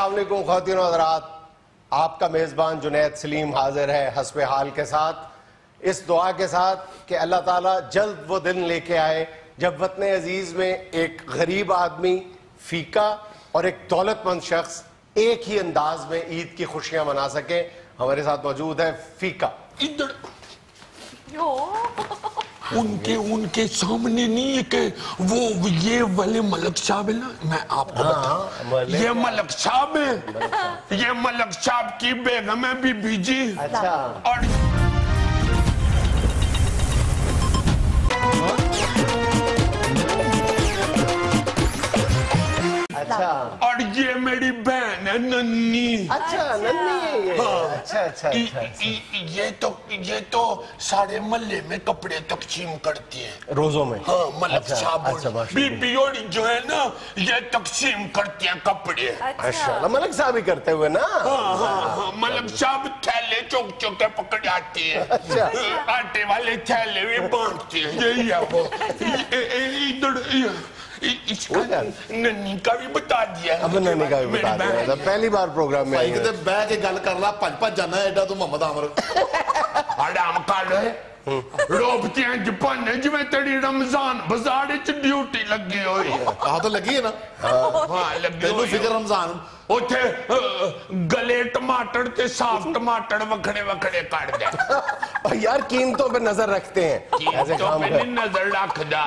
السلام علیکم خواتین و حضرات، آپ کا میزبان جنید سلیم حاضر ہے حسب حال کے ساتھ، اس دعا کے ساتھ کہ اللہ تعالیٰ جلد وہ دن لے کے آئے جب وطن عزیز میں ایک غریب آدمی، فیکا اور ایک دولت مند شخص ایک ہی انداز میں عید کی خوشیاں منا سکیں۔ ہمارے ساتھ موجود ہے فیکا۔ ادھر ان کے سامنے نہیں ہے کہ وہ یہ والے ملک صاحب ہے نا، میں آپ کو بتاؤں یہ ملک صاحب ہے، یہ ملک صاحب کی بیگم ہے بی بی جی۔ اچھا اور اچھا اور یہ میری بہن ہے ننی۔ اچھا ننی، اچھا اچھا یہ تو سارے محلے میں کپڑے تقسیم کرتی ہیں روزوں میں۔ ہاں ملک صاحب بی بی اور جو ہے نا یہ تقسیم کرتی ہیں کپڑے۔ ماشاءاللہ، ملک صاحب ہی کرتے ہوئے نا۔ ہاں ملک صاحب تھیلے چوک چوک کے پکڑ آتی ہیں، آٹے والے تھیلے بھی بانٹتی ہیں، یہی ہے وہ۔ ادھر اس کا ننی کا بھی بتا دیا ہے، اب ننی کا بھی بتا دیا، پہلی بار پروگرام میں بھائی کہتے بہ کے گل کر رہا پنج جانا ہے ایڈا تو محمد عامر آرام کر رہے روبتی ہیں جپانے جو میں تیری رمضان بازار چ ڈیوٹی لگی ہوئی۔ کہا تو لگی ہے نا، ہاں لگی تینوں ہوئی فکر رمضان اوتھے گلے ٹماٹر تے صاف ٹماٹر وکھڑے وکھڑے کر دے۔ یار قیمتوں پہ نظر رکھتے ہیں، قیمتوں پہ نہیں نظر رکھ دا،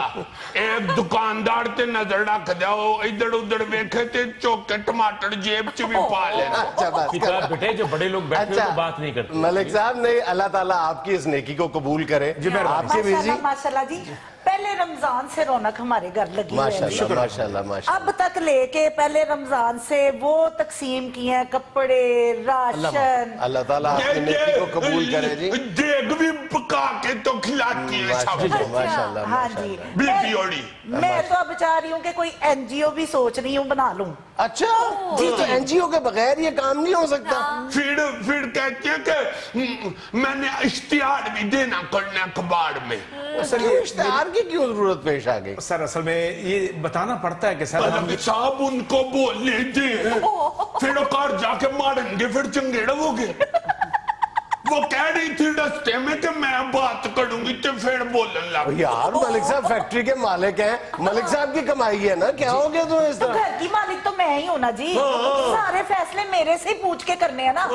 ایک دکاندار تے نظر رکھ دا، وہ ادھر ادھر ویکھے تے چوکے ٹماٹر جیب چ بھی پا لینا۔ اچھا بس بیٹے جو بڑے لوگ بیٹھے تو بات نہیں کرتے۔ ملک صاحب نے اللہ تعالیٰ آپ کی اس نیکی کو قبول کرے۔ آپ سے بھی جی ماشاءاللہ جی، پہلے رمضان سے رونق ہمارے گھر لگی ہوئی ہے، ماشاءاللہ ماشاءاللہ ماشاءاللہ۔ اب تک لے کے پہلے رمضان سے وہ تقسیم کیے ہیں کپڑے، راشن۔ اللہ تعالیٰ آپ کی نیکی کو قبول کرے جی۔ دیگ بھی پکا کے تو کھلاتی ہے سب کو۔ ماشاءاللہ ہاں جی، بی بی اوڑی میں تو اب چاہ رہی ہوں کہ کوئی این جی او بھی سوچ رہی ہوں بنا لوں۔ اچھا جی، تو این جی او کے بغیر یہ کام نہیں ہو سکتا۔ پھر کہتے ہیں کہ میں نے اشتہار بھی دینا کرنا اخبار میں۔ اشتہار کی کیوں ضرورت پیش آ گئی؟ سر اصل میں یہ بتانا پڑتا ہے کہ سر ملک صاحب ان کو بولنے دیں، پھر کار جا کے ماریں گے، پھر چنگیڑ ہوگے۔ وہ کہہ رہی تھی رستے میں کہ میں بات کروں گی تو پھر بولن لگ۔ یار ملک صاحب فیکٹری کے مالک ہیں، ملک صاحب کی کمائی ہے نا، کیا ہو گیا تمہیں اس طرح؟ گھر کی مالک تو میں ہی ہوں نا جی، سارے فیصلے میرے سے ہی پوچھ کے کرنے ہیں نا۔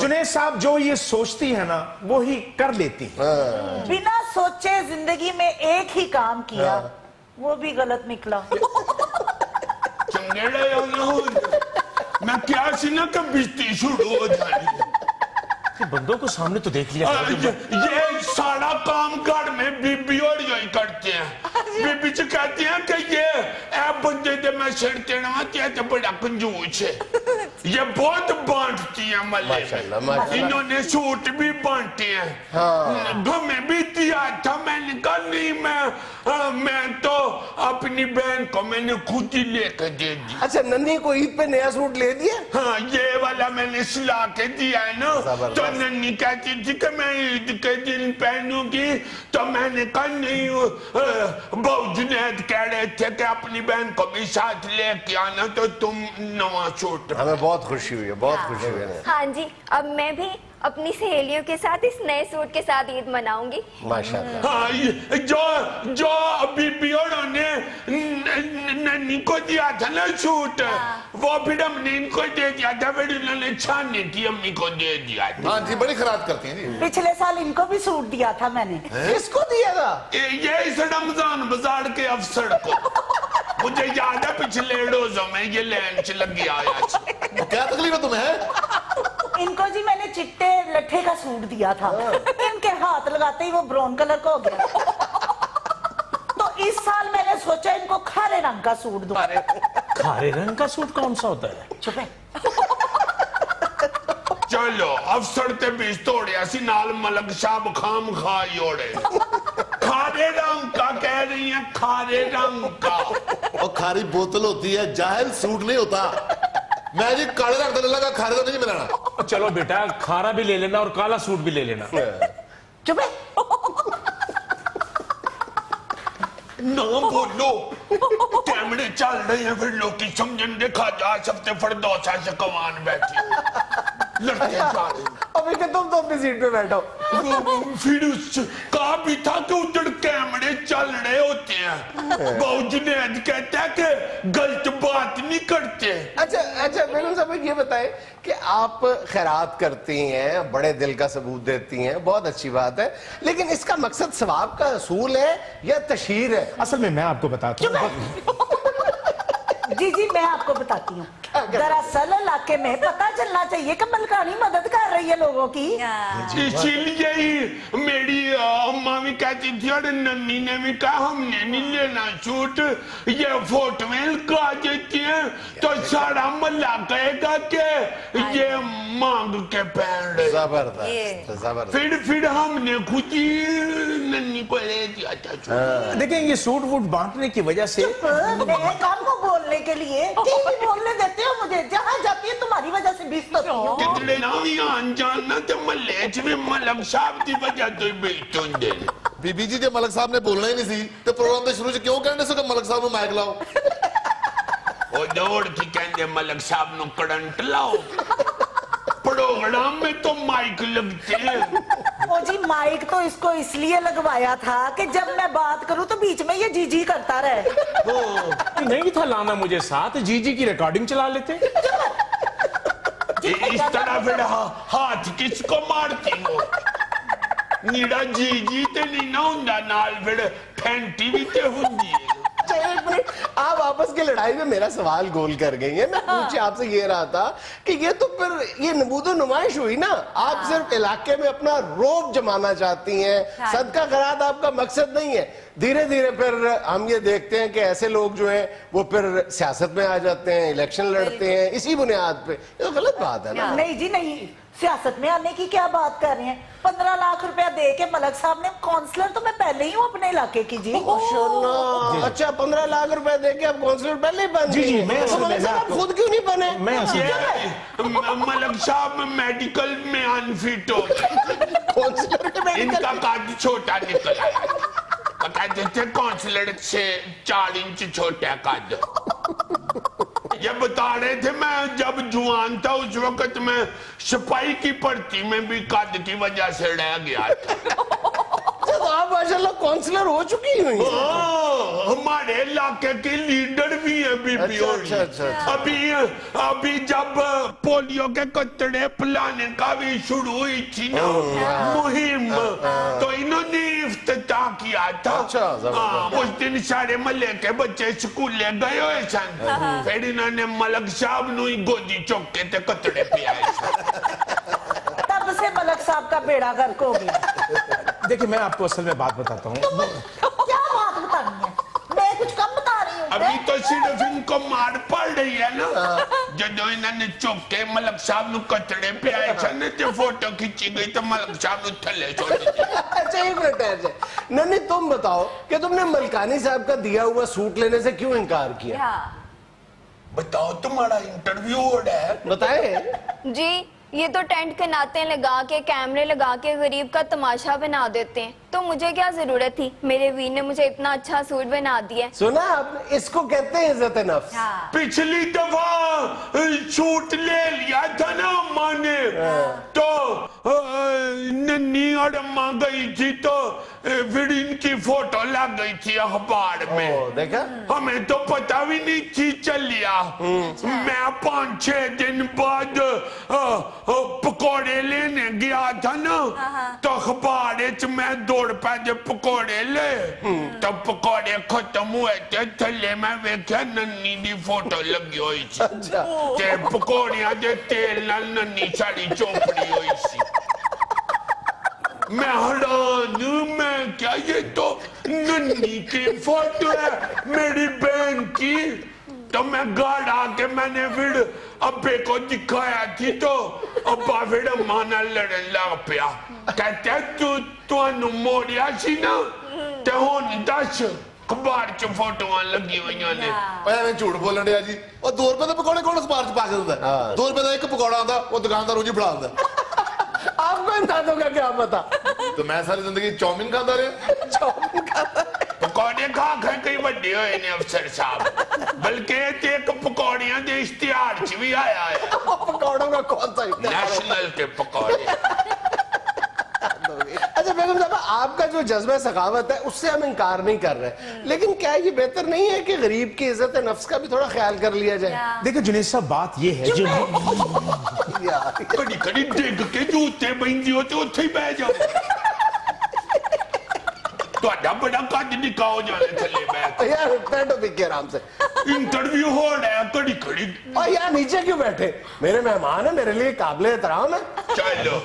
جنید صاحب جو یہ سوچتی ہے نا وہی کر لیتی ہے۔ بنا سوچے زندگی میں ایک ہی کام کیا، وہ بھی غلط نکلا۔ چنگیڑے ہونا ہو میں کیا سی نا کہ بجتی شروع ہو جائے۔ بندوں کو سامنے تو دیکھ لیا۔ یہ سارا کام گھر میں بی بی اور یہی کرتے ہیں۔ بی بی سے کہتی ہیں کہ یہ اے بندے دے میں سڑتے نواتی ہے تو بڑا کنجوش ہے، یہ بہت بانٹتی ہیں ملے میں، انہوں نے سوٹ بھی بانٹے ہیں، گھمیں بھی دیا تھا، میں نے کہا نہیں میں تو اپنی بہن کو میں نے خود ہی لے کے دے دی۔ اچھا ننی کو عید پہ نیا سوٹ لے دیا؟ ہاں یہ والا میں نے سلا کے دیا ہے نا، تو ننی کہتی تھی کہ میں عید کے دن پہنوں گی، تو میں نے کہا نہیں، بہو جنید کہہ رہے تھے کہ اپنی بہن کو بھی ساتھ لے کے آنا تو تم نواں سوٹ۔ ہمیں بہت خوشی ہوئی ہے، بہت خوشی ہوئی ہے۔ ہاں جی، اب میں بھی اپنی سہیلیوں کے ساتھ اس نئے سوٹ کے ساتھ عید مناؤں گی۔ ماشاءاللہ۔ ہاں جو بی بی اور نے ننی کو دیا تھا نا سوٹ، وہ پھر ہم نے ان کو دے دیا تھا، پھر انہوں نے چھانے کی امی کو دے دیا تھا۔ ہاں جی بڑی خیرات کرتی ہیں جی۔ پچھلے سال ان کو بھی سوٹ دیا تھا میں نے۔ کس کو دیا تھا؟ یہ اس رمضان بازار کے افسر کو، مجھے یاد ہے پچھلے روزوں میں یہ لینچ لگی آیا تھا۔ کیا تکلیف ہے تمہیں؟ ان کو جی میں نے چٹے لٹھے کا سوٹ دیا تھا، ان کے ہاتھ لگاتے ہی وہ براؤن کلر کا ہو گیا، تو اس سال میں نے سوچا ان کو کھارے رنگ کا سوٹ دوں۔ کھارے رنگ کا سوٹ کون سا ہوتا ہے؟ چھپے چلو افسر تے بیس توڑے ایسی نال ملک صاحب خام خواہی اوڑے، کھارے رنگ کا کہہ رہی ہیں، کھارے رنگ کا۔ اور کھاری بوتل ہوتی ہے، جاہل سوٹ نہیں ہوتا۔ میں جی کالے رنگ دلے لگا، کھارے تو نہیں ملانا۔ چلو بیٹا کھارا بھی لے لینا اور کالا سوٹ بھی لے لینا۔ چھپے نام بولو۔ कैमरे चल रहे हैं फिर लोग की समझन देखा जा सकते फरदौसा से कमान बैठी लड़ते जा रहे हैं। अभी कि तुम तो अपनी सीट पे बैठो। फिर उस कहा भी था कि उधर कैमरे चल रहे होते हैं। बाबू जुनैद कहता है कि गलत बात नहीं करते। अच्छा बेगम साहब ये बताएं कि आप खैरात करती हैं, बड़े दिल का सबूत देती हैं, बहुत अच्छी बात है, लेकिन इसका मकसद सवाब का असूल है या तशहीर है? असल में मैं आपको बताता हूँ। जी मैं आपको बताती हूँ। दरअसल इलाके में पता चलना चाहिए कि मलकानी मदद कर रही है लोगों की। इसीलिए ही मेरी अम्मा भी कहती थी और नन्नी ने भी कहा हमने नहीं लेना शूट, ये फोटोएं लगा देती हैं तो सारा मोहल्ला कहेगा कि ये मांग के पहन रहे। जबरदस्त। फिर हमने खुद ही नन्नी को ले दिया था। देखिए ये सूट वूट बांटने की वजह से मैं काम को बोलने के लिए बोलने देते हो मुझे, जहाँ जाती है तुम्हारी वजह से बीस तो कितने नामी अनजान तो मल्ले च भी मलक साहब की वजह तो बीत होंगे। बीबी जी जे मलक साहब ने बोलना ही नहीं सी ते प्रोग्राम दे शुरू च क्यों कहने सो कि मलक साहब ਨੂੰ ਮਾਈਕ ਲਾਓ? ਉਹ ਦੌੜ ਕੇ ਕਹਿੰਦੇ मलक साहब ਨੂੰ करंट लाओ। प्रोग्राम में तो माइक लगते हैं। ओ जी माइक तो इसको इसलिए लगवाया था कि जब मैं बात करूं तो बीच में ये जी करता रहे। नहीं था लाना मुझे साथ, जी की रिकॉर्डिंग चला लेते। इस तरह फिर हाथ किसको मारती हो? नीड़ा जी ते नहीं ना हुंदा नाल फिर फैंटी भी ते हुंदी है। एक मिनट, आप आपस की लड़ाई में मेरा सवाल गोल कर गई है। मैं पूछे आपसे ये रहा था कि ये तो फिर ये नबूदो नुमाइश हुई ना, आप सिर्फ इलाके में अपना रोब जमाना चाहती हैं, सदका खैरात आपका मकसद नहीं है। धीरे धीरे फिर हम ये देखते हैं कि ऐसे लोग जो हैं वो फिर सियासत में आ जाते हैं, इलेक्शन लड़ते हैं इसी बुनियाद पे। ये तो गलत बात है ना। नहीं जी नहीं, सियासत में आने की क्या बात कर रहे हैं? 15 लाख रुपया दे के मलक साहब ने, काउंसलर तो मैं पहले ही हूँ अपने इलाके की जी। अच्छा 15 लाख रुपए दे के आप काउंसलर पहले ही बन जी मैं तो मलक साहब आप खुद क्यों नहीं बने? मैं मलक साहब मेडिकल में अनफिट हो गए। इनका कार्ड छोटा निकला है। कहते थे काउंसलर से 4 इंच छोटा कार्ड। ये बता रहे थे मैं जब जुआन था उस वक्त मैं सिपाही की भर्ती में भी कद की वजह से रह गया था। तो आप माशाल्लाह काउंसलर हो चुकी हुई हैं। हमारे इलाके के लीडर भी है बीबी। अच्छा। अभी जब पोलियो के कतरे पिलाने का भी शुरू हुई थी ना मुहिम, तो इन्होंने इफ्तिताह किया था। उस दिन सारे महल्ले के बच्चे स्कूल गए हुए सन, फिर इन्होंने मलक साहब नु गोदी चौक के ते कतरे पियाए। तब से मलक साहब का बेड़ा गर्क हो गया। देखिए मैं आपको असल में बात बताता हूँ। क्या बात बतानी है? मैं कुछ कम बता रही हूँ। अभी तो सिर्फ इनको मार पड़ रही है ना। जो इन्होंने चौके मलक साहब नु कचड़े पे आए थे तो फोटो खींची गई तो मलक साहब नु थले छोड़ दी। अच्छा एक मिनट ऐसे नन्नी तुम बताओ कि तुमने मलकानी साहब का दिया हुआ सूट लेने से क्यों इनकार किया? बताओ तुम्हारा इंटरव्यू हो रहा है। बताए जी ये तो टेंट के नाते लगा के कैमरे लगा के गरीब का तमाशा बना देते हैं, तो मुझे क्या जरूरत थी? मेरे वीर ने मुझे इतना अच्छा सूट बना दिया। सुना आपने, इसको कहते हैं इज्जत नफ्स। पिछली दफा सूट ले लिया था ना अम्मा ने, तो नन्नी और अम्मा गई थी तो फिर इनकी फोटो लग गई थी अखबार में। देखा हमें तो पता भी नहीं थी, चल लिया। मैं 5-6 दिन बाद पकौड़े लेने गया था ना, तो अखबार मैं दौड़ पे पकौड़े ले, तो पकौड़े खत्म हुए थे, थले में वेख्या नन्नी दी फोटो लगी हुई थी। ते पकौड़ियां दे तेल नाल नन्नी साड़ी चोपड़ी हुई सी। मैं हैरान, मैं क्या ये तो नन्नी की फोटो है मेरी बहन की। तो मैं घर आके मैंने फिर अब्बे को दिखाया थी, तो अब्बा फिर अम्मा नाल लड़न लग पिया। कहते तू मोड़िया सी ना ते हुण दस अखबार च फोटोआं लगी हुई ने। मैं झूठ बोलन दिया जी। और 2 रुपए के पकौड़े कौन अखबार च पा के दिंदा? 2 रुपए का एक पकौड़ा आंदा, वो दुकानदार रोज ही फड़ा दिंदा। आपको इन दादों का क्या पता? तो मैं सारी जिंदगी चाउमीन खाता रहा। चाउमीन खाता पकौड़े खा कई ਵੱਡੇ ਹੋਏ ਨੇ ਅਫਸਰ ਸਾਹਿਬ ਬਲਕਿ ਤੇ ਇੱਕ ਪਕੌੜੀਆਂ ਦੇ ਇਸ਼ਤਿਹਾਰ 'ਚ ਵੀ ਆਇਆ ਹੈ पकौड़ों का कौन सा इश्तिहार? नेशनल के पकौड़े अच्छा बेगम साहब, आपका जो जज्बा सखावत है उससे हम इनकार नहीं कर रहे, लेकिन क्या ये बेहतर नहीं है कि गरीब की इज्जत नफ्स का भी थोड़ा ख्याल कर लिया जाए? देखिए जुनेद साहब, बात ये है जो यार, कड़ी कड़ी डिग के जूते बहिंदी हो तो उत्थे ही बह जाओ ਤੁਹਾਡਾ ਬੜਾ ਕੱਦ ਨਿਕਾ ਹੋ ਜਾਣਾ ਥੱਲੇ ਬੈਠ यार बैठो देखिए आराम से। इंटरव्यू हो रहा है कड़ी कड़ी और यार नीचे क्यों बैठे? मेरे मेहमान है, मेरे लिए काबिल एहतराम है। चलो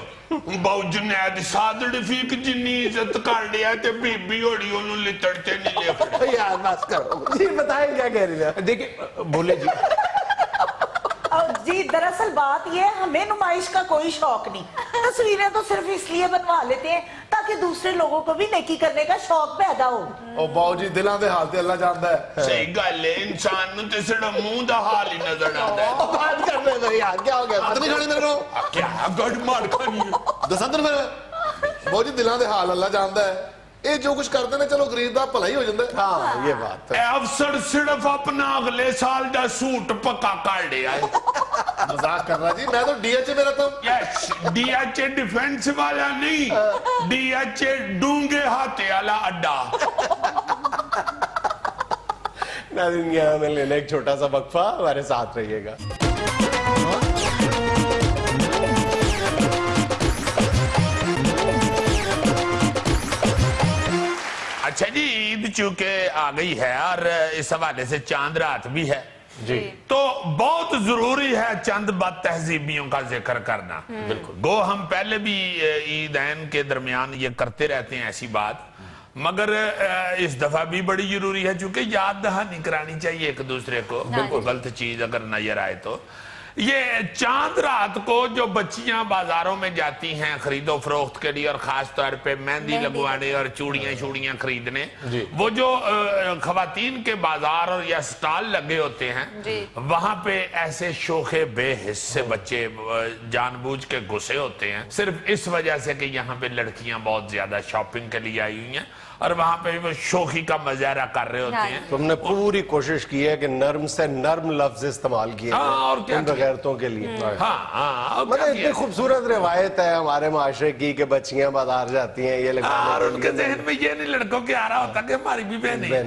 ਬਾਉ ਜੁਨੈਦ ਸਾਦੜ ਫੀਕ ਜਿੰਨੀ ਇੱਜ਼ਤ ਕਰ ਲਿਆ ਤੇ ਬੀਬੀ ਹੋੜੀ ਉਹਨੂੰ ਲਿੱਤੜ ਤੇ ਨਹੀਂ ਲਿਖਦਾ यार बस करो जी, बताएं क्या कह रही हैं? देखिए बोले जी। जी दरअसल बात ये है, हमें नुमाइश का कोई शौक नहीं, तस्वीरें तो सिर्फ इसलिए बनवा लेते हैं ताकि दूसरे लोगों को भी नेकी करने का शौक पैदा हो। ਉਹ ਬਾਊ ਜੀ ਦਿਲਾਂ ਦੇ ਹਾਲ ਤੇ ਅੱਲਾ ਜਾਣਦਾ ਹੈ। ਸਹੀ ਗੱਲ ਹੈ ਇਨਸਾਨ ਨੂੰ ਤੇ ਸਿਰਫ ਮੂੰਹ ਦਾ ਹਾਲ ਹੀ ਨਜ਼ਰ ਆਉਂਦਾ ਹੈ बात करने दो यार, क्या हो गया? ਹੱਥ ਨਹੀਂ ਖਾਣੀ ਮੇਰੇ ਕੋਲ। ਕਿਆ ਗੜ ਮਾਰ ਖਾਣੀ ਹੈ ਦੱਸਾਂ ਤੈਨੂੰ ਫਿਰ ਬਾਊ ਜੀ ਦਿਲਾਂ ਦੇ ਹਾਲ ਅੱਲਾ ਜਾਣਦਾ ਹੈ। ਇਹ ਜੋ ਕੁਝ ਕਰਦੇ ਨੇ ਚਲੋ ਗਰੀਬ ਦਾ ਭਲਾ ਹੀ ਹੋ ਜਾਂਦਾ ਹੈ। हाँ ये बात है। ਇਹ ਅਫਸਰ ਸਿਰਫ ਆਪਣਾ ਅਗਲੇ ਸਾਲ ਦਾ ਸੂਟ ਪੱਕਾ ਕਰ ਲਿਆ ਹੈ ਮਜ਼ਾਕ ਕਰ ਰਹਾ ਜੀ, ਮੈਂ ਤਾਂ ਡੀਐਚ ਮੇਰਾ ਤਾਂ यस डीएचए डिफेंस वाला नहीं डीएचए डूंगे हाथे वाला अड्डा नाज़रीन, यहाँ में लेने एक छोटा सा वक्फा, हमारे साथ रहिएगा। अच्छा जी, ईद चूंकि आ गई है और इस हवाले से चांद रात भी है जी, तो बहुत जरूरी है चंद बद तहजीबियों का जिक्र करना। बिल्कुल गो हम पहले भी ईदैन के दरमियान ये करते रहते हैं ऐसी बात, मगर इस दफा भी बड़ी जरूरी है चूंकि याद दहानी करानी चाहिए एक दूसरे को। बिल्कुल गलत चीज अगर नजर आए तो ये चांद रात को जो बच्चियां बाजारों में जाती हैं खरीदो फरोख्त के लिए और खास तौर पे मेहंदी लगवाने और चूड़ियां शूड़ियां खरीदने, वो जो खवातीन के बाजार और या स्टॉल लगे होते हैं वहां पे ऐसे शोखे बेहिस्से बच्चे जानबूझ के घुसे होते हैं सिर्फ इस वजह से कि यहाँ पे लड़कियां बहुत ज्यादा शॉपिंग के लिए आई हुई हैं और वहां पे वो शोखी का मजारा कर रहे होते हैं। तुमने पूरी कोशिश की है कि नर्म से नर्म लफ्ज इस्तेमाल किए और क्या उन बगैरतों के लिए। हाँ मतलब इतनी खूबसूरत रिवायत है हमारे माशरे की कि बच्चियां बाजार जाती हैं ये लगाने और के उनके लिए। जहन में ये नहीं लड़कों के आ रहा होता कि हमारी भी बहनें हैं,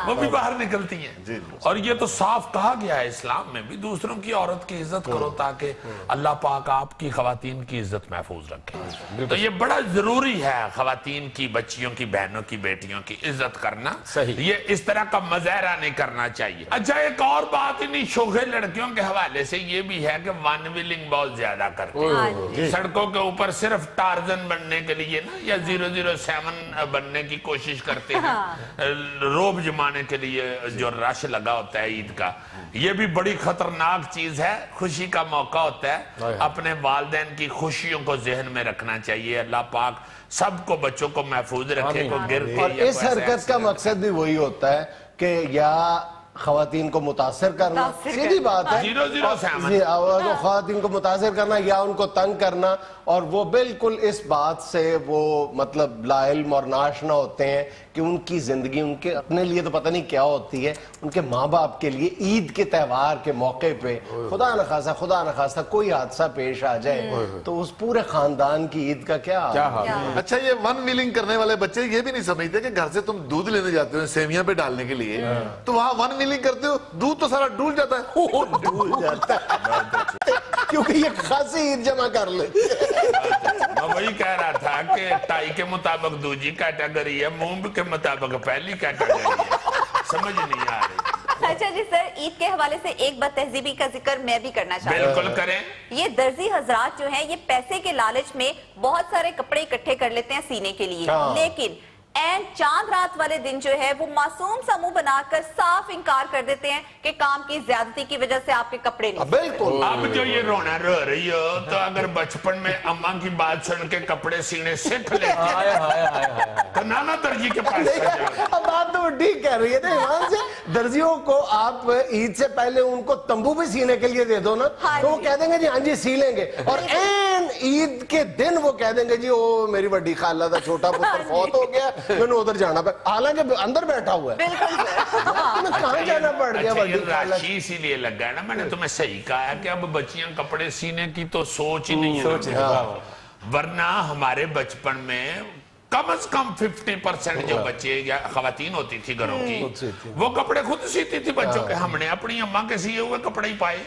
वो भी बाहर निकलती हैं। और ये तो साफ कहा गया है इस्लाम में भी, दूसरों की औरत की इज्जत करो ताकि अल्लाह पाक आपकी खवातीन की इज्जत महफूज रखे। तो ये बड़ा जरूरी है खवातीन की, बच्चियों की, बहनों की, बेटियों की इज्जत करना। सही। ये इस तरह का मजारा नहीं करना चाहिए। अच्छा एक और बात इन्हीं शोखे लड़कियों के हवाले से ये भी है कि वन विलिंग बहुत ज्यादा करते हैं सड़कों के ऊपर, सिर्फ टार्जन बनने के लिए ना या 007 बनने की कोशिश करते हैं, रोब जमाने के लिए जो रश लगा होता है ईद का। ये भी बड़ी खतरनाक चीज है, खुशी का मौका होता है, अपने वालिदैन की खुशियों को जहन में रखना चाहिए। अल्लाह पाक सबको बच्चों को महफूज रखे, को गिर के और या इस कोई ऐसे हरकत का मकसद भी वही होता है कि या खवातीन को मुतासर करना, सीधी बात है, 007 और खवातीन को मुतासर करना या उनको तंग करना, और वो बिल्कुल इस बात से वो मतलब लाइल्म और नाशना होते हैं कि उनकी जिंदगी उनके अपने लिए तो पता नहीं क्या होती है, उनके माँ बाप के लिए ईद के त्यौहार के मौके पे खुदा न खासा कोई हादसा पेश आ जाए तो उस पूरे खानदान की ईद का क्या हाल है? अच्छा ये वन व्हीलिंग करने वाले बच्चे ये भी नहीं समझते कि घर से तुम दूध लेने जाते हो सेवियां पे डालने के लिए, तो वहां वन व्हीलिंग करते हो, दूध तो सारा डूल जाता है। डूल जाता है क्योंकि ये खासी ईद जमा कर ले। मैं वही कह रहा था कि टाई के मुताबिक दूसरी कैटेगरी है, मूंग के मुताबिक पहली कैटेगरी है, समझ नहीं आ रही। अच्छा जी सर, ईद के हवाले से एक बदतहजीबी का जिक्र मैं भी करना चाहती हूँ। बिल्कुल करें। ये दर्जी हजरात जो हैं ये पैसे के लालच में बहुत सारे कपड़े इकट्ठे कर लेते हैं सीने के लिए, लेकिन एंड चांद रात वाले दिन जो है वो मासूम सा मुंह बनाकर साफ इनकार कर देते हैं कि काम की ज्यादती की वजह से आपके कपड़े नहीं। बिल्कुल। अब जो ये रोना रो रही हो तो अगर बचपन में अम्मा की बात सुन के कपड़े सीने सीख लेते तो नाना दर्जी के पास अब बात तो ठीक कह रही है ना ईमान से, दर्जियों को आप ईद से पहले उनको तंबू भी सीने के लिए दे दो ना, तो वो कह देंगे जी हाँ जी सी लेंगे, और एन عید کے دن وہ کہہ دیں گے جی وہ میری بڑی خالہ تھا چھوٹا پتر فوت ہو گیا میں نے ادھر جانا پڑا, حالانکہ اندر بیٹھا ہوا ہے. کہاں جانا پڑ گیا بڑی خالہ. راشی اسی لیے لگ گیا نا, میں نے تمہیں صحیح کہا ہے کہ اب بچیاں کپڑے سینے کی تو سوچ ہی نہیں ہے, ورنہ ہمارے بچپن میں کم از کم 50% جو بچے یا خواتین ہوتی تھی گھروں کی وہ کپڑے خود سیتی تھی بچوں کے. ہم نے اپنی اماں کے سیے ہوئے کپڑے ہی پائے.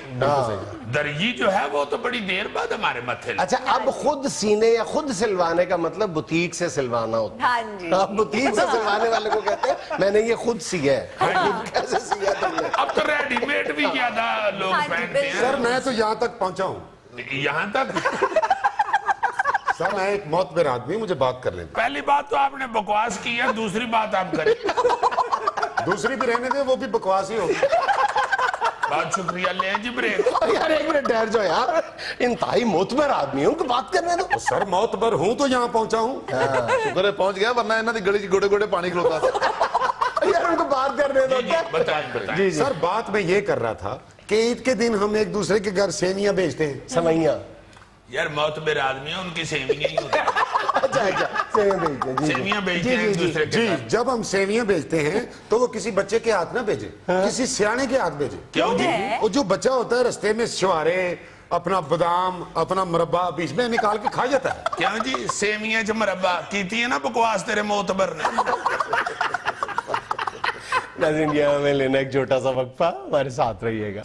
درجی جو ہے وہ تو بڑی دیر بعد ہمارے متھے. اچھا اب خود سینے یا خود سلوانے کا مطلب بوتیک سے سلوانا ہوتا ہے. اب بوتیک سے سلوانے والے کو کہتے ہیں میں نے یہ خود سیا ہے. کیسے سیا تم نے؟ اب تو ریڈی میڈ بھی زیادہ لوگ پہنتے ہیں. سر میں تو یہاں تک پہنچا ہوں, یہاں تک سر میں ایک معتبر آدمی, مجھے بات کر لیں. پہلی بات تو آپ نے بکواس کی ہے, دوسری بات آپ کریں. دوسری بھی رہنے دیں, وہ بھی بکواس ہی ہوگی. بہت شکریہ, لیں جی بریک. یار ایک منٹ ٹھہر جاؤ یار, انتہائی معتبر آدمی ہوں کہ بات کرنے دو. سر معتبر ہوں تو یہاں پہنچا ہوں. شکر ہے پہنچ گیا, ورنہ انہوں نے گلی گوڑے گوڑے پانی کھلوتا تھا. یار ان کو بات کرنے دو. بتائیں. سر بات میں یہ کر رہا تھا کہ عید کے دن ہم ایک دوسرے کے گھر سیویاں بھیجتے ہیں. سوئیاں یار معتبر آدمی ہیں, ان کی سیویاں ہی ہوتی ہیں. اچھا سیویاں بیچتے ہیں ایک دوسرے کے جی, گھر. جب ہم سیویاں بھیجتے ہیں تو وہ کسی بچے کے ہاتھ نہ بھیجے, کسی سیانے کے ہاتھ بھیجے. کیوں جی؟ وہ جو بچہ ہوتا ہے رستے میں شوارے اپنا بادام اپنا مربع بیچ میں نکال کے کھا جاتا ہے. کیوں جی؟ سیویاں چ مربع کیتی ہے نا بکواس تیرے معتبر نے. ناظرین یہاں میں لینا ایک چھوٹا سا وقفہ, ہمارے ساتھ رہیے گا.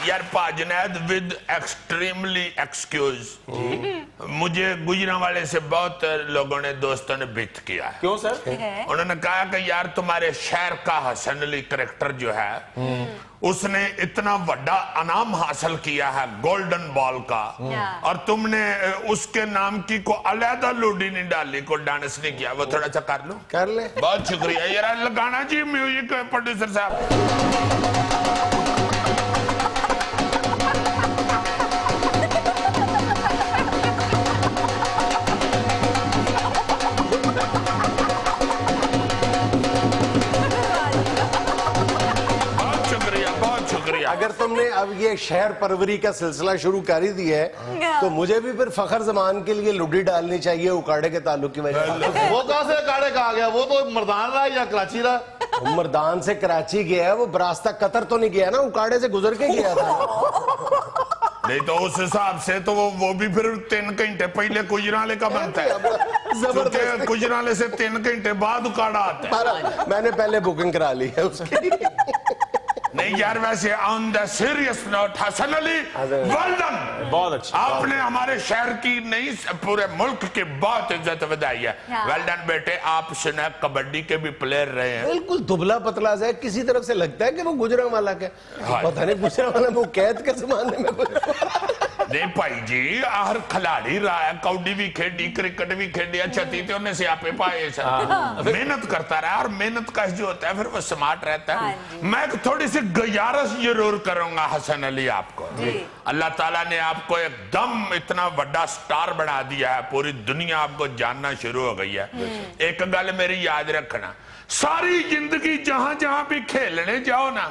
یار پا جنید ود ایکسٹریملی ایکسکیوز, مجھے گجرانوالے سے بہت لوگوں نے دوستوں نے بت کیا ہے. کیوں سر؟ انہوں نے کہا کہ یار تمہارے شہر کا حسن علی کریکٹر جو ہے اس نے اتنا بڑا انعام حاصل کیا ہے گولڈن بال کا, اور تم نے اس کے نام کی کو علیحدہ لوڈی نہیں ڈالی, کو ڈانس نہیں کیا. وہ تھوڑا سا کر لوں. کر لیں. بہت شکریہ یار, لگانا جی میوزک پروڈیوسر صاحب. اگر تم نے اب یہ شہر پروری کا سلسلہ شروع کر ہی دیا ہے تو مجھے بھی پھر فخر زمان کے لیے لڈی ڈالنی چاہیے اکاڑے کے تعلق کی وجہ سے. وہ کہاں سے اکاڑے کہا گیا, وہ تو مردان رہا یا کراچی رہا. مردان سے کراچی گیا ہے, وہ براستہ قطر تو نہیں گیا نا, اکاڑے سے گزر کے گیا تھا. نہیں تو اس حساب سے تو وہ بھی پھر 3 گھنٹے پہلے گجرانوالے کا بنتا ہے, کیونکہ گجرانوالے سے 3 گھنٹے بعد اکاڑا آتا ہے. میں نے پہلے بکنگ کرا لی ہے اس کی. نہیں یار, ویسے on the serious note Hasan Ali well done, بہت اچھا. آپ نے ہمارے شہر کی نہیں پورے ملک کی بہت عزت ودائی ہے. ویل ڈن بیٹے, آپ سنیک کبڈی کے بھی پلیئر رہے ہیں. بالکل دبلا پتلا سے کسی طرف سے لگتا ہے کہ وہ گجرانوالا کے, پتہ نہیں گجرانوالا وہ قید کے زمانے میں. نہیں بھائی جی, ہر کھلاڑی رہا ہے, کوڈی بھی کھیڑی, کرکٹ بھی کھیڑی, چھتی تھے انہیں سیاپے پائے, محنت کرتا رہا, اور محنت کا جو ہوتا ہے پھر وہ سمارٹ رہتا ہے. میں تھوڑی سی گزارش ضرور کروں گا حسن علی آپ کو. اللہ تعالیٰ نے آپ کو ایک دم اتنا بڑا سٹار بنا دیا ہے, پوری دنیا آپ کو جاننا شروع ہو گئی ہے. ایک گل میری یاد رکھنا, ساری زندگی جہاں جہاں بھی کھیلنے جاؤ نا,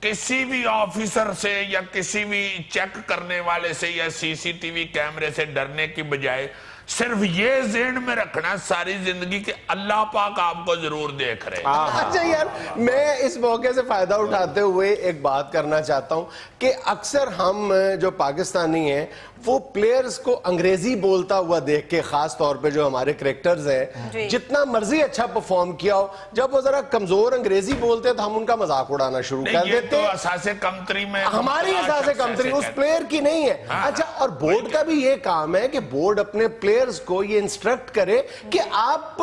کسی بھی آفیسر سے یا کسی بھی چیک کرنے والے سے یا سی سی ٹی وی کیمرے سے ڈرنے کی بجائے صرف یہ ذہن میں رکھنا ساری زندگی کہ اللہ پاک آپ کو ضرور دیکھ رہے. اچھا یار, میں اس موقع سے فائدہ اٹھاتے ہوئے ایک بات کرنا چاہتا ہوں کہ اکثر ہم جو پاکستانی ہیں وہ پلیئرز کو انگریزی بولتا ہوا دیکھ کے, خاص طور پہ جو ہمارے کریکٹرز ہیں, جتنا مرضی اچھا پرفارم کیا ہو, جب وہ ذرا کمزور انگریزی بولتے ہیں تو ہم ان کا مذاق اڑانا شروع کر دیتے ہیں. یہ تو اساس کمتری میں ہماری اساس کمتری اس پلیئر کی نہیں ہے. اچھا, اور بورڈ کا بھی یہ کام ہے کہ بورڈ اپنے پلیئرز کو یہ انسٹرکٹ کرے کہ آپ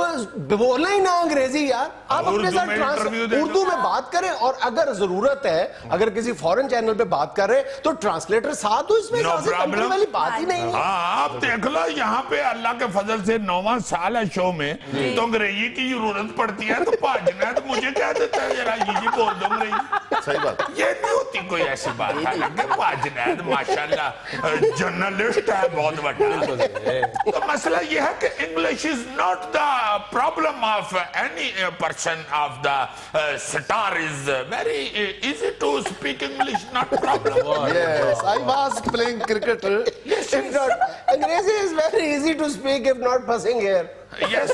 بولنا ہی نہ انگریزی یار, آپ اپنے ساتھ اردو میں بات کریں, اور اگر ضرورت ہے, اگر کسی فورن چینل پہ بات کر رہے تو ٹرانسلیٹر ساتھ ہو, اس میں والی بات ہی نہیں ہے. ہاں, آپ دیکھ لو یہاں پہ اللہ کے فضل سے 9واں سال ہے شو میں, تو انگریزی کی ضرورت پڑتی ہے تو پاجنا ہے, تو مجھے کیا دیتا ہے ذرا یہ بول دو انگریزی. सही बात। ये नहीं होती कोई ऐसी बात है। जुनैद माशाल्लाह जर्नलिस्ट है बहुत बड़ा। तो मसला ये है कि English is not the problem of any person of the star is very easy to speak English, not problem. Yes, I was playing cricket. Angrezi is very easy to speak if not fussing here. Yes.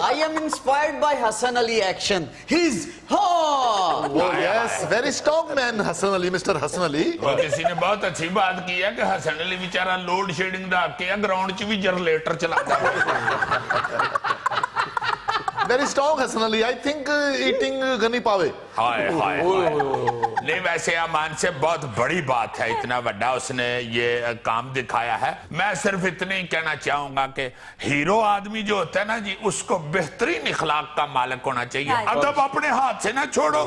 I am inspired by Hassan Ali action. He's Oh yes, very strong man, Hassan Ali, Mr. Hassan Ali. और किसी ने बहुत अच्छी बात की है कि हसन अली बेचारा लोड शेडिंग दा के ग्राउंड च भी जनरेटर चलाता है। Very strong Hassan Ali. I think eating gani paवे. हाय हाय नहीं, वैसे अमान से बहुत बड़ी बात है, इतना बड़ा उसने ये काम दिखाया है। मैं सिर्फ इतने ही कहना चाहूंगा कि हीरो आदमी जो होता है ना जी, उसको बेहतरीन इखलाक का मालिक होना चाहिए। अदब अपने हाथ से ना छोड़ो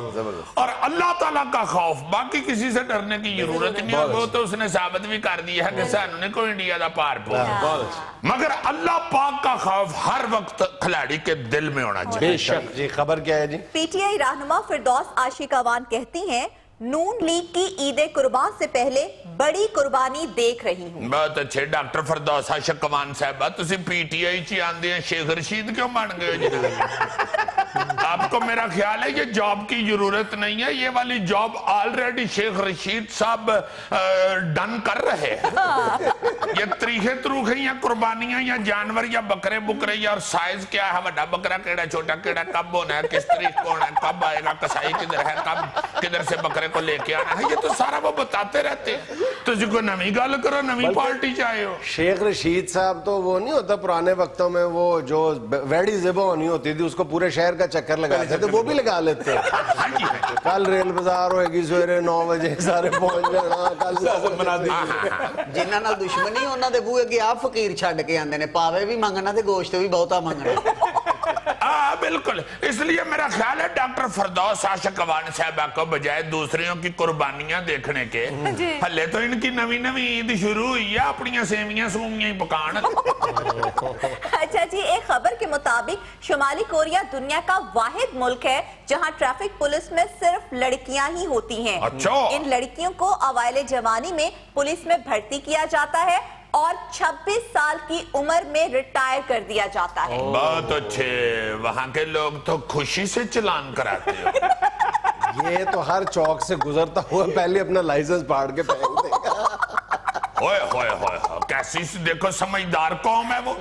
और अल्लाह ताला का खौफ, बाकी किसी से डरने की जरूरत नहीं है। वो तो उसने साबित भी कर दिया है कि सानू को इंडिया का पार पहुंचा, मगर अल्लाह पाक का खौफ हर वक्त खिलाड़ी के दिल में होना चाहिए। बेशक जी। खबर क्या है जी? पीटीआई रहनुमा फिरदौस आशिक अवान कहती हैं, नून लीग की ईद कुर्बान से पहले बड़ी कुर्बानी देख रही हूँ। बहुत अच्छे डॉक्टर फिरदौस आशिक अवान साहब, तुसी पीटीआई च आंदे हैं, शेख रशीद क्यों बन गए जी? आपको मेरा ख्याल है ये जॉब की जरूरत नहीं है, ये वाली जॉब ऑलरेडी शेख रशीद साहब डन कर रहे हैं। ये तरीके तरूखे या कुर्बानियां या जानवर या बकरे बुकरे या और साइज क्या है, बड़ा बकरा केड़ा छोटा केड़ा कब होना है, किस तरीके होना है, कब आएगा, कसाई किधर है, कब किधर से बकरे को लेके आना है, ये तो सारा वो बताते रहते हैं। तो जी कोई नवी गल करो, नवी पार्टी चाहे हो। शेख रशीद साहब तो वो नहीं होता पुराने वक्तों में वो जो वेडी ज़िबा होनी होती थी उसको पूरे शहर का चक्कर लगाते थे, वो भी लगा लेते हैं। कल रेल बाजार होएगी सवेरे 9 बजे सारे पहुंच जाना, कल जिन्ना नाल दुश्मनी उन्हां दे बूहे अगे आप फकीर छड्ड के आंदे ने, पावे भी मंगना ते गोश्त भी बहुता मंगना। बिल्कुल, इसलिए मेरा ख्याल है डॉक्टर फिरदौस आशिक अवान साहबा को बजाय दूसरियों की कुर्बानियां देखने के, हले तो इनकी नवी नवी ईद शुरू हुई है, अपनी सेवियां सूमियां ही पकान। अच्छा जी, एक खबर के मुताबिक शुमाली कोरिया दुनिया का वाहिद मुल्क है जहां ट्रैफिक पुलिस में सिर्फ लड़कियां ही होती हैं। अच्छा। इन लड़कियों को अवाइले जवानी में पुलिस में भर्ती किया जाता है और 26 साल की उम्र में रिटायर कर दिया जाता है। बहुत अच्छे, वहाँ के लोग तो खुशी से चलान कराते हैं। ये तो हर चौक से गुजरता हुआ पहले अपना लाइसेंस फाड़ के फेंक देगा। ओए होए होए, कैसी देखो समझदार कौम है वो,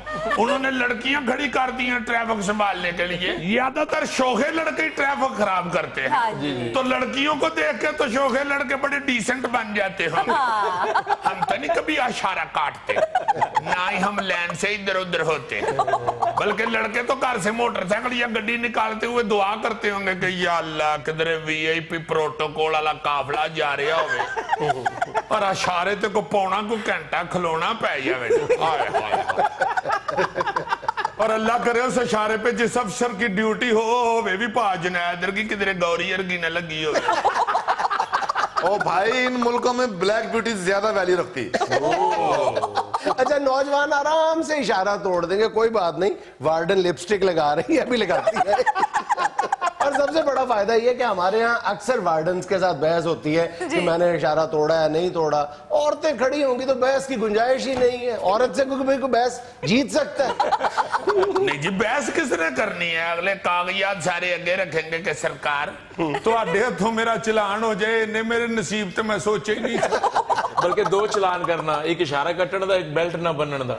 उन्होंने लड़कियां खड़ी कर दी हैं ट्रैफिक संभालने के लिए। ज्यादातर शोखे लड़के ट्रैफिक खराब करते हैं। हाँ तो लड़कियों को देख के तो शोखे लड़के बड़े डिसेंट बन जाते हैं। हम तो नहीं कभी इशारा काटते, ना ही हम लाइन से इधर उधर होते, बल्कि लड़के तो घर से मोटरसाइकिल या गड्डी निकालते हुए दुआ करते होंगे कि या अल्लाह किधरे वीआईपी प्रोटोकॉल वाला काफला जा रहा हो और इशारे ते को पौना को घंटा खलोना पै जाए। और अल्लाह करे उस इशारे पे जिस अफसर की ड्यूटी हो वे भी पाज जुनैद की किधरे गौरी अर्गी न लगी हो। ओ भाई, इन मुल्कों में ब्लैक ब्यूटी ज्यादा वैल्यू रखती है। अच्छा, नौजवान आराम से इशारा तोड़ देंगे, कोई बात नहीं, वार्डन लिपस्टिक लगा रही है, अभी लगाती है। और सबसे बड़ा फायदा ये कि हमारे यहाँ अक्सर वार्डन्स के साथ बहस होती है कि मैंने इशारा तोड़ा है नहीं तोड़ा। औरतें खड़ी होंगी तो बहस की गुंजाइश ही नहीं है, औरत से कोई बहस जीत सकता है? नहीं जी, बहस किसने करनी है, अगले कागजात सारे अगे रखेंगे कि सरकार तो आधे हथों मेरा चलान हो जाए, इन्हें मेरे नसीब तो मैं सोचे ही नहीं था। बल्कि 2 चलान करना, एक इशारा कट्टण दा, एक बेल्ट ना बनन दा।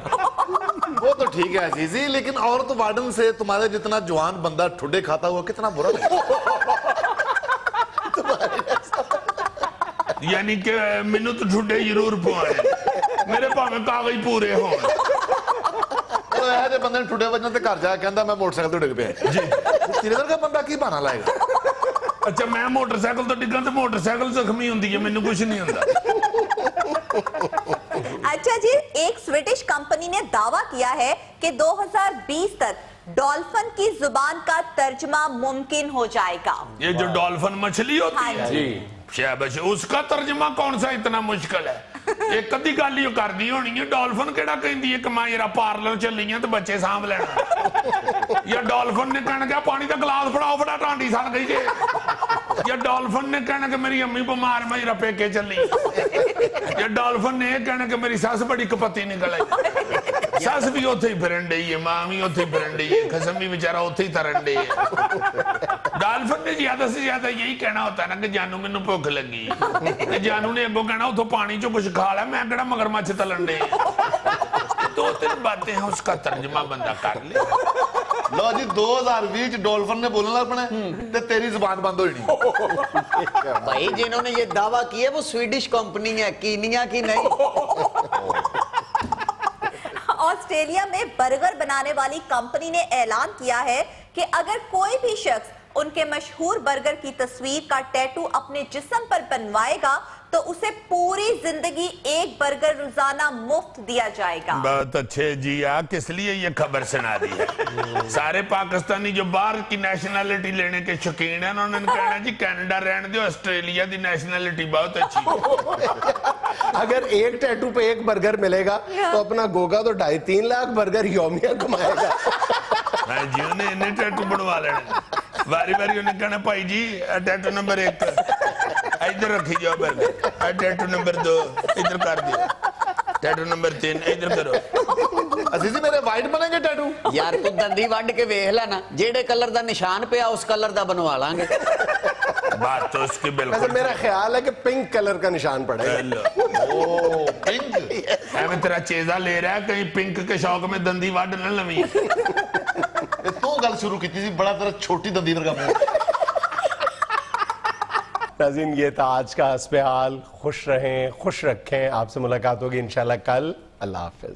वो तो ठीक है अजीजी, लेकिन औरत वार्डन से तुम्हारे जितना जवान बंदा ठुड्डे खाता हुआ कितना बुरा लगता। यानी कि मैनू तो ठुड्डे जरूर पवाए, मेरे भावे कागज पूरे हो। बंदे ने ठुड्डे वजन घर जाके कहता मैं मोटरसाइकिल तो डिग पे जी, तेरे वर्गा बंदा की बहाना लाएगा? अच्छा, मैं मोटरसाइकिल तो डिगा तो मोटरसाइकिल जख्मी होती है, मैनू कुछ नहीं होता। अच्छा जी, एक स्वीडिश कंपनी ने दावा किया है कि 2020 तक डॉल्फिन की जुबान का तर्जमा मुमकिन हो जाएगा। ये जो डॉल्फिन मछली होती है जी, शाबाश, उसका तर्जमा कौन सा इतना मुश्किल है? एक अद्धी गल ही कर दी होनी है, डॉल्फिन केड़ा कहती है कि मैं जरा पार्लर चली है तो बच्चे सांभ लेना, या डॉल्फिन ने कहना क्या पानी का गिलास फड़ाओ, फड़ा टांडी सड़ गई जे। یا ڈالفن نے کہنا کہ میری امی بیمار میں رپے کے چلی, یا ڈالفن نے کہنا کہ میری ساس بڑی کپتی نکل آئی. ساس بھی اوتھے ہی پھرن ڈئی ہے, ماں بھی اوتھے ہی پھرن ڈئی ہے, قسم بھی بیچارہ اوتھے ہی ترن ڈئی ہے. ڈالفن نے زیادہ سے زیادہ یہی کہنا ہوتا ہے نا کہ جانو میں نو بھوک لگی, جانو نے اگو کہنا اتھو پانی چو کچھ کھا لیا, میں کہنا مگرمچھ تلن ڈے. 2-3 باتیں ہیں, اس کا ترجمہ بندہ کر لے. لو جی 2020 ڈولفن نے بولنا لگ پڑے تے تیری زبان بند ہوئی نہیں. بھائی جنہوں نے یہ دعویٰ کی ہے وہ سویڈش کمپنی ہے, کینیا کی نہیں. آسٹریلیا میں برگر بنانے والی کمپنی نے اعلان کیا ہے کہ اگر کوئی بھی شخص ان کے مشہور برگر کی تصویر کا ٹیٹو اپنے جسم پر بنوائے گا تو اسے پوری زندگی ایک برگر روزانہ مفت دیا جائے گا. بہت اچھے جی, کس لیے یہ خبر سنا دی ہے؟ سارے پاکستانی جو باہر کی نیشنلٹی لینے کے شوقین ہیں انہوں نے کہنا جی کینیڈا رہن دو, آسٹریلیا دی نیشنلٹی بہت اچھی. اگر ایک ٹیٹو پہ ایک برگر ملے گا تو اپنا گوگا تو 2.5-3 لاکھ برگر یومیہ کمائے گا. جی انہیں ٹیٹو بڑھوا لینا, باری باری انہیں کہنا بھائی جی ٹیٹو نمبر 1 ادھر رکھی جاؤ برگر, ٹیٹو نمبر 2 ادھر کر دیا, ٹیٹو نمبر 3 ادھر کرو. عزیزی میرے وائٹ بنیں گے ٹیٹو؟ یار تو دندی وڈ کے ویکھ لینا, جیڑے کلر دا نشان پیا اس کلر دا بنوا لیں گے. بات تو اس کی ویسے بالکل. میرا خیال ہے کہ پنک کلر کا نشان پڑے گا. میں تیرا چیزہ لے رہا ہے کہیں پنک کے شوق میں دندی واڈ نہ لویں. تو گل شروع کی تھی بڑا تیرا چھوٹی دندی ورگا منہ. ناظرین یہ تھا آج کا حسب حال. خوش رہیں, خوش رکھیں. آپ سے ملاقات ہوگی انشاءاللہ کل. اللہ حافظ.